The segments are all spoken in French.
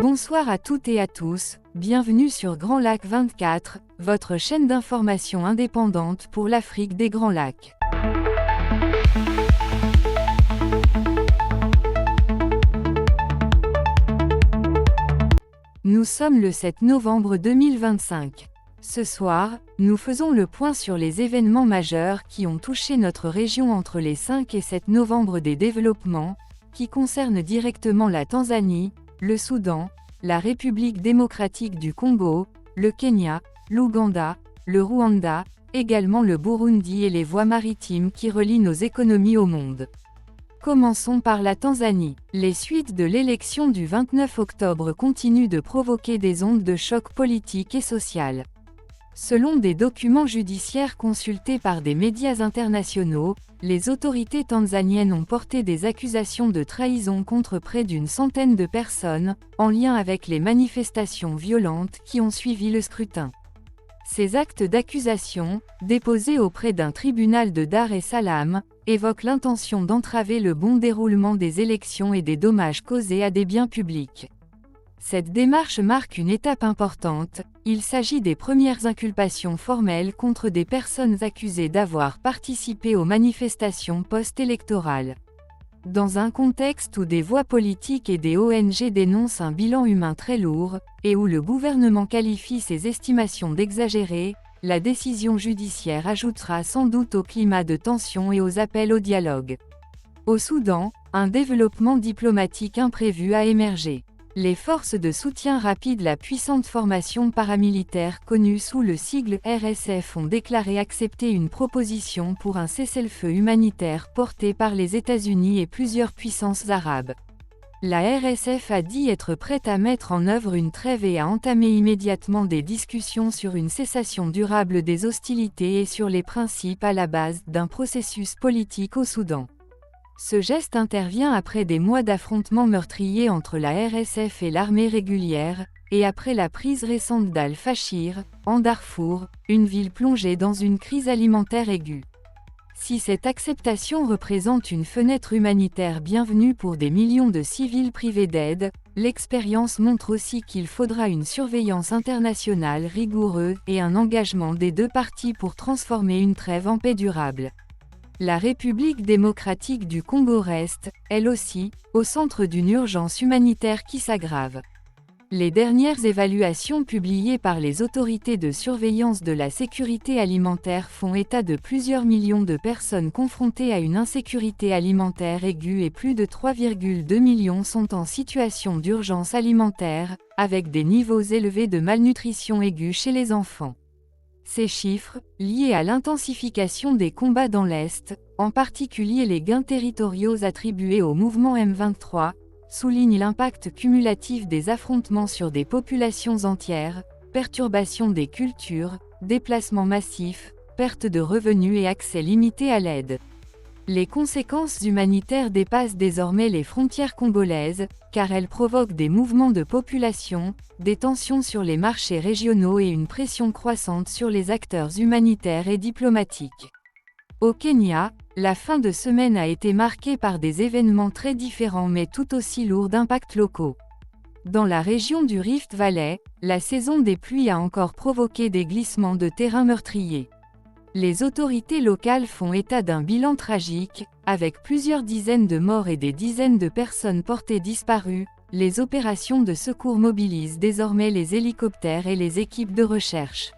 Bonsoir à toutes et à tous, bienvenue sur Grand Lac 24, votre chaîne d'information indépendante pour l'Afrique des Grands Lacs. Nous sommes le 7 novembre 2025. Ce soir, nous faisons le point sur les événements majeurs qui ont touché notre région entre les 5 et 7 novembre, des développements qui concernent directement la Tanzanie, le Soudan, la République démocratique du Congo, le Kenya, l'Ouganda, le Rwanda, également le Burundi et les voies maritimes qui relient nos économies au monde. Commençons par la Tanzanie. Les suites de l'élection du 29 octobre continuent de provoquer des ondes de choc politique et social. Selon des documents judiciaires consultés par des médias internationaux, les autorités tanzaniennes ont porté des accusations de trahison contre près d'une centaine de personnes, en lien avec les manifestations violentes qui ont suivi le scrutin. Ces actes d'accusation, déposés auprès d'un tribunal de Dar es Salaam, évoquent l'intention d'entraver le bon déroulement des élections et des dommages causés à des biens publics. Cette démarche marque une étape importante, il s'agit des premières inculpations formelles contre des personnes accusées d'avoir participé aux manifestations post-électorales. Dans un contexte où des voix politiques et des ONG dénoncent un bilan humain très lourd, et où le gouvernement qualifie ces estimations d'exagérées, la décision judiciaire ajoutera sans doute au climat de tension et aux appels au dialogue. Au Soudan, un développement diplomatique imprévu a émergé. Les forces de soutien rapide, la puissante formation paramilitaire connue sous le sigle RSF, ont déclaré accepter une proposition pour un cessez-le-feu humanitaire portée par les États-Unis et plusieurs puissances arabes. La RSF a dit être prête à mettre en œuvre une trêve et à entamer immédiatement des discussions sur une cessation durable des hostilités et sur les principes à la base d'un processus politique au Soudan. Ce geste intervient après des mois d'affrontements meurtriers entre la RSF et l'armée régulière, et après la prise récente d'Al-Fashir, en Darfour, une ville plongée dans une crise alimentaire aiguë. Si cette acceptation représente une fenêtre humanitaire bienvenue pour des millions de civils privés d'aide, l'expérience montre aussi qu'il faudra une surveillance internationale rigoureuse et un engagement des deux parties pour transformer une trêve en paix durable. La République démocratique du Congo reste, elle aussi, au centre d'une urgence humanitaire qui s'aggrave. Les dernières évaluations publiées par les autorités de surveillance de la sécurité alimentaire font état de plusieurs millions de personnes confrontées à une insécurité alimentaire aiguë et plus de 3,2 millions sont en situation d'urgence alimentaire, avec des niveaux élevés de malnutrition aiguë chez les enfants. Ces chiffres, liés à l'intensification des combats dans l'Est, en particulier les gains territoriaux attribués au mouvement M23, soulignent l'impact cumulatif des affrontements sur des populations entières, perturbation des cultures, déplacements massifs, perte de revenus et accès limité à l'aide. Les conséquences humanitaires dépassent désormais les frontières congolaises, car elles provoquent des mouvements de population, des tensions sur les marchés régionaux et une pression croissante sur les acteurs humanitaires et diplomatiques. Au Kenya, la fin de semaine a été marquée par des événements très différents mais tout aussi lourds d'impacts locaux. Dans la région du Rift Valley, la saison des pluies a encore provoqué des glissements de terrain meurtriers. Les autorités locales font état d'un bilan tragique, avec plusieurs dizaines de morts et des dizaines de personnes portées disparues. Les opérations de secours mobilisent désormais les hélicoptères et les équipes de recherche.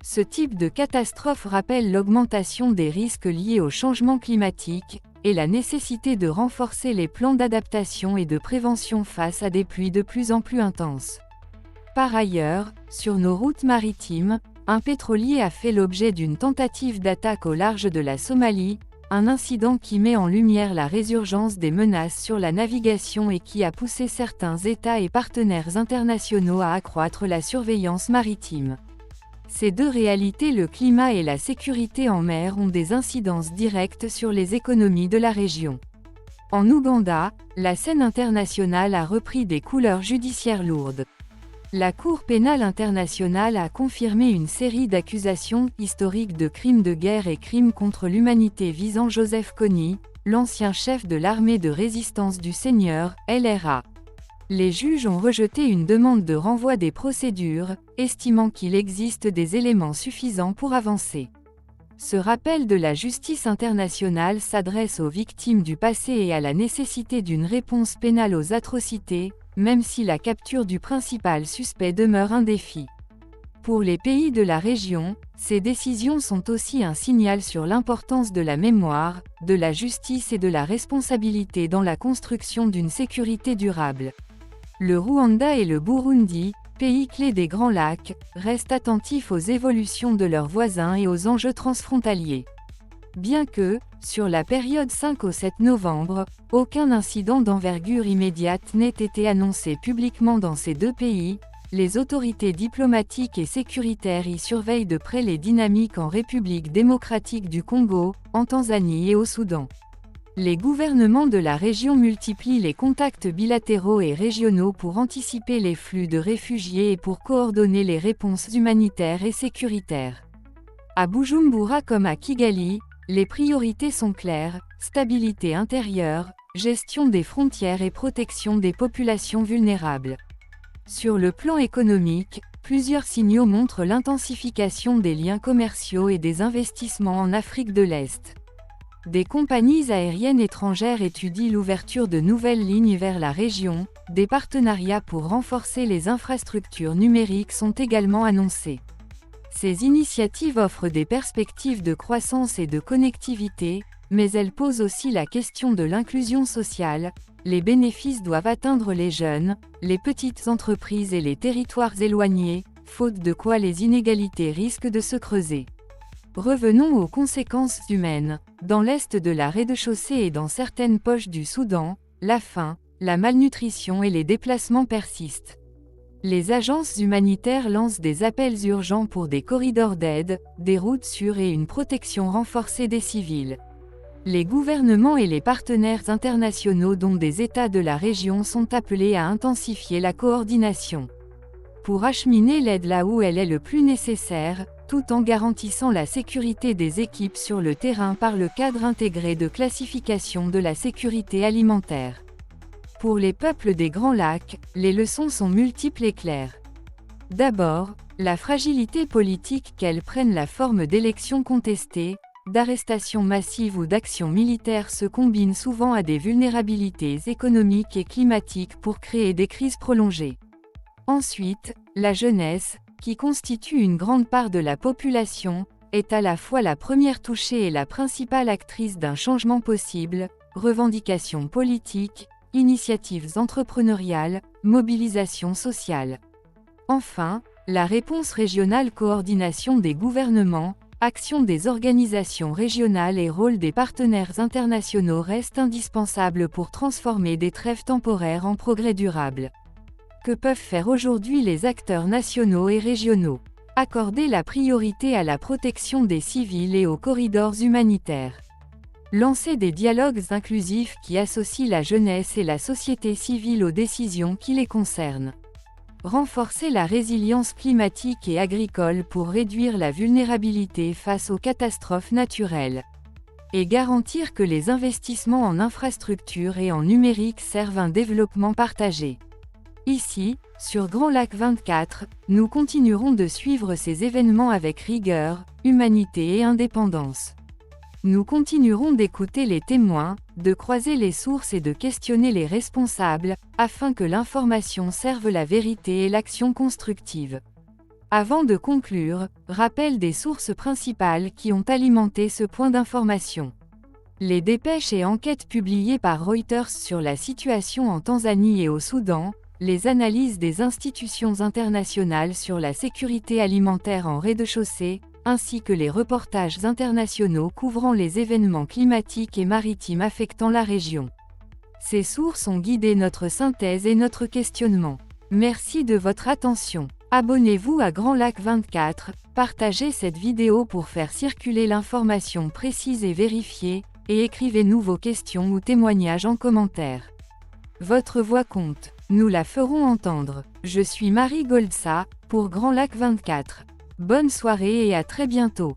Ce type de catastrophe rappelle l'augmentation des risques liés au changement climatique, et la nécessité de renforcer les plans d'adaptation et de prévention face à des pluies de plus en plus intenses. Par ailleurs, sur nos routes maritimes, un pétrolier a fait l'objet d'une tentative d'attaque au large de la Somalie, un incident qui met en lumière la résurgence des menaces sur la navigation et qui a poussé certains États et partenaires internationaux à accroître la surveillance maritime. Ces deux réalités, le climat et la sécurité en mer, ont des incidences directes sur les économies de la région. En Ouganda, la scène internationale a repris des couleurs judiciaires lourdes. La Cour pénale internationale a confirmé une série d'accusations historiques de crimes de guerre et crimes contre l'humanité visant Joseph Kony, l'ancien chef de l'armée de résistance du Seigneur, LRA. Les juges ont rejeté une demande de renvoi des procédures, estimant qu'il existe des éléments suffisants pour avancer. Ce rappel de la justice internationale s'adresse aux victimes du passé et à la nécessité d'une réponse pénale aux atrocités, même si la capture du principal suspect demeure un défi. Pour les pays de la région, ces décisions sont aussi un signal sur l'importance de la mémoire, de la justice et de la responsabilité dans la construction d'une sécurité durable. Le Rwanda et le Burundi, pays clés des Grands Lacs, restent attentifs aux évolutions de leurs voisins et aux enjeux transfrontaliers. Bien que, sur la période 5 au 7 novembre, aucun incident d'envergure immédiate n'ait été annoncé publiquement dans ces deux pays, les autorités diplomatiques et sécuritaires y surveillent de près les dynamiques en République démocratique du Congo, en Tanzanie et au Soudan. Les gouvernements de la région multiplient les contacts bilatéraux et régionaux pour anticiper les flux de réfugiés et pour coordonner les réponses humanitaires et sécuritaires. À Bujumbura comme à Kigali, les priorités sont claires: stabilité intérieure, gestion des frontières et protection des populations vulnérables. Sur le plan économique, plusieurs signaux montrent l'intensification des liens commerciaux et des investissements en Afrique de l'Est. Des compagnies aériennes étrangères étudient l'ouverture de nouvelles lignes vers la région, des partenariats pour renforcer les infrastructures numériques sont également annoncés. Ces initiatives offrent des perspectives de croissance et de connectivité, mais elles posent aussi la question de l'inclusion sociale. Les bénéfices doivent atteindre les jeunes, les petites entreprises et les territoires éloignés, faute de quoi les inégalités risquent de se creuser. Revenons aux conséquences humaines. Dans l'est de la rez-de-chaussée et dans certaines poches du Soudan, la faim, la malnutrition et les déplacements persistent. Les agences humanitaires lancent des appels urgents pour des corridors d'aide, des routes sûres et une protection renforcée des civils. Les gouvernements et les partenaires internationaux dont des États de la région sont appelés à intensifier la coordination pour acheminer l'aide là où elle est le plus nécessaire, tout en garantissant la sécurité des équipes sur le terrain par le cadre intégré de classification de la sécurité alimentaire. Pour les peuples des Grands Lacs, les leçons sont multiples et claires. D'abord, la fragilité politique, qu'elle prenne la forme d'élections contestées, d'arrestations massives ou d'actions militaires, se combine souvent à des vulnérabilités économiques et climatiques pour créer des crises prolongées. Ensuite, la jeunesse, qui constitue une grande part de la population, est à la fois la première touchée et la principale actrice d'un changement possible: revendications politiques, initiatives entrepreneuriales, mobilisation sociale. Enfin, la réponse régionale: coordination des gouvernements, action des organisations régionales et rôle des partenaires internationaux restent indispensables pour transformer des trêves temporaires en progrès durables. Que peuvent faire aujourd'hui les acteurs nationaux et régionaux? Accorder la priorité à la protection des civils et aux corridors humanitaires. Lancer des dialogues inclusifs qui associent la jeunesse et la société civile aux décisions qui les concernent. Renforcer la résilience climatique et agricole pour réduire la vulnérabilité face aux catastrophes naturelles. Et garantir que les investissements en infrastructures et en numérique servent un développement partagé. Ici, sur Grand Lac 24, nous continuerons de suivre ces événements avec rigueur, humanité et indépendance. Nous continuerons d'écouter les témoins, de croiser les sources et de questionner les responsables, afin que l'information serve la vérité et l'action constructive. Avant de conclure, rappel des sources principales qui ont alimenté ce point d'information. Les dépêches et enquêtes publiées par Reuters sur la situation en Tanzanie et au Soudan, les analyses des institutions internationales sur la sécurité alimentaire en rez-de-chaussée, ainsi que les reportages internationaux couvrant les événements climatiques et maritimes affectant la région. Ces sources ont guidé notre synthèse et notre questionnement. Merci de votre attention. Abonnez-vous à Grand Lac 24, partagez cette vidéo pour faire circuler l'information précise et vérifiée, et écrivez-nous vos questions ou témoignages en commentaire. Votre voix compte. Nous la ferons entendre. Je suis Marie Goldsa, pour Grand Lac 24. Bonne soirée et à très bientôt.